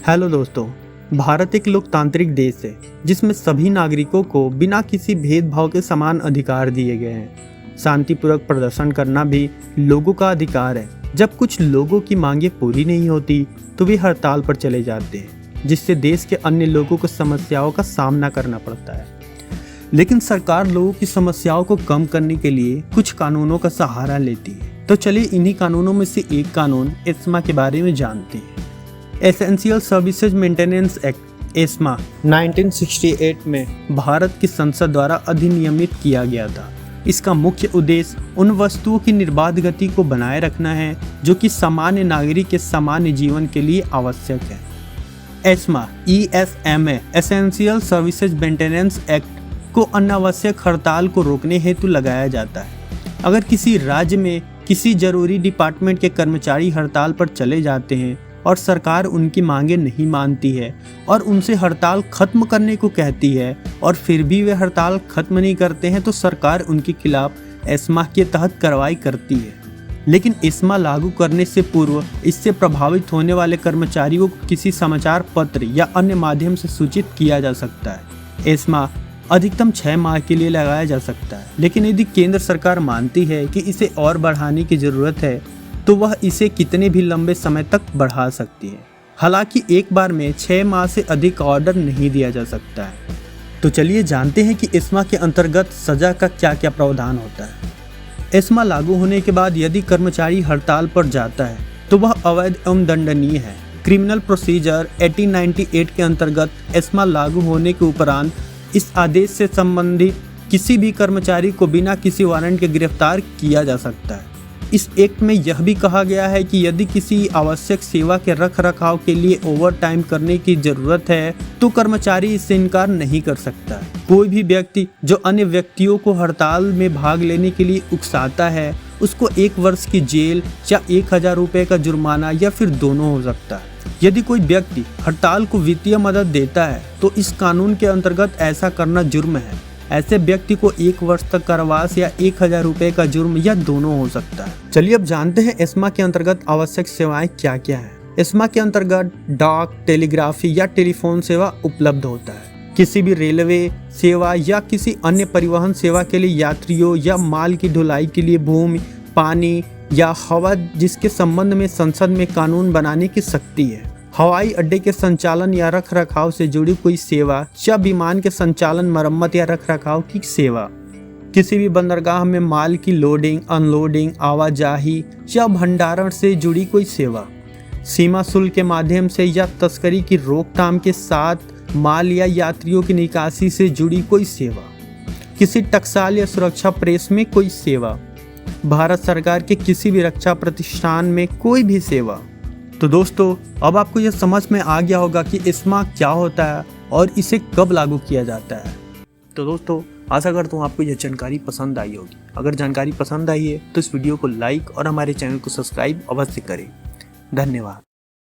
Hello दोस्तों, भारत एक लोकतांत्रिक देश है जिसमें सभी नागरिकों को बिना किसी भेदभाव के समान अधिकार दिए गए हैं। शांतिपूर्वक प्रदर्शन करना भी लोगों का अधिकार है। जब कुछ लोगों की मांगें पूरी नहीं होती तो वे हड़ताल पर चले जाते हैं, जिससे देश के अन्य लोगों को समस्याओं का सामना करना पड़ता है। लेकिन सरकार लोगों की समस्याओं को कम करने के लिए कुछ कानूनों का सहारा लेती है। तो चलिए इन्हीं कानूनों में से एक कानून एस्मा के बारे में जानते हैं। Essential services maintenance act ESMA 1968 में भारत की संसद द्वारा अधिनियमित किया गया था। इसका मुख्य उद्देश्य उन वस्तुओं की निर्बाध गति को बनाए रखना है जो कि सामान्य नागरिक के सामान्य जीवन के लिए आवश्यक है। ESMA ESMA essential services maintenance act को अनावश्यक हड़ताल को रोकने हेतु लगाया जाता है। अगर किसी राज्य में किसी जरूरी डिपार्टमेंट के कर्मचारी हड़ताल पर चले जाते हैं और सरकार उनकी मांगें नहीं मानती है और उनसे हड़ताल खत्म करने को कहती है और फिर भी वे हड़ताल खत्म नहीं करते हैं, तो सरकार उनके खिलाफ एस्मा के तहत कार्रवाई करती है। लेकिन एस्मा लागू करने से पूर्व इससे प्रभावित होने वाले कर्मचारियों को किसी समाचार पत्र या अन्य माध्यम से सूचित किया जा सकता है। एस्मा अधिकतम 6 माह के लिए लगाया जा सकता है, लेकिन यदि केंद्र सरकार मानती है कि इसे और बढ़ाने की ज़रूरत है तो वह इसे कितने भी लंबे समय तक बढ़ा सकती है। हालांकि एक बार में 6 माह से अधिक ऑर्डर नहीं दिया जा सकता है। तो चलिए जानते हैं कि एस्मा के अंतर्गत सजा का क्या क्या प्रावधान होता है। एस्मा लागू होने के बाद यदि कर्मचारी हड़ताल पर जाता है तो वह अवैध एवं दंडनीय है। क्रिमिनल प्रोसीजर 1898 के अंतर्गत एस्मा लागू होने के उपरांत इस आदेश से संबंधित किसी भी कर्मचारी को बिना किसी वारंट के गिरफ्तार किया जा सकता है। इस एक्ट में यह भी कहा गया है कि यदि किसी आवश्यक सेवा के रखरखाव के लिए ओवर टाइम करने की जरूरत है तो कर्मचारी इससे इनकार नहीं कर सकता। कोई भी व्यक्ति जो अन्य व्यक्तियों को हड़ताल में भाग लेने के लिए उकसाता है उसको 1 वर्ष की जेल या 1000 रुपये का जुर्माना या फिर दोनों हो सकता है। यदि कोई व्यक्ति हड़ताल को वित्तीय मदद देता है तो इस कानून के अंतर्गत ऐसा करना जुर्म है। ऐसे व्यक्ति को 1 वर्ष तक कारावास या 1000 रुपये का जुर्म या दोनों हो सकता है। चलिए अब जानते हैं एस्मा के अंतर्गत आवश्यक सेवाएं क्या क्या है। एस्मा के अंतर्गत डाक, टेलीग्राफी या टेलीफोन सेवा उपलब्ध होता है। किसी भी रेलवे सेवा या किसी अन्य परिवहन सेवा के लिए यात्रियों या माल की ढुलाई के लिए भूमि, पानी या हवा जिसके संबंध में संसद में कानून बनाने की शक्ति है। हवाई अड्डे के संचालन या रखरखाव से जुड़ी कोई सेवा या विमान के संचालन, मरम्मत या रखरखाव की सेवा। किसी भी बंदरगाह में माल की लोडिंग, अनलोडिंग, आवाजाही या भंडारण से जुड़ी कोई सेवा। सीमा शुल्क के माध्यम से या तस्करी की रोकथाम के साथ माल या यात्रियों की निकासी से जुड़ी कोई सेवा। किसी टकसाल या सुरक्षा प्रेस में कोई सेवा। भारत सरकार के किसी भी रक्षा प्रतिष्ठान में कोई भी सेवा। तो दोस्तों, अब आपको यह समझ में आ गया होगा कि एस्मा क्या होता है और इसे कब लागू किया जाता है। तो दोस्तों, आशा करता हूँ आपको यह जानकारी पसंद आई होगी। अगर जानकारी पसंद आई है तो इस वीडियो को लाइक और हमारे चैनल को सब्सक्राइब अवश्य करें। धन्यवाद।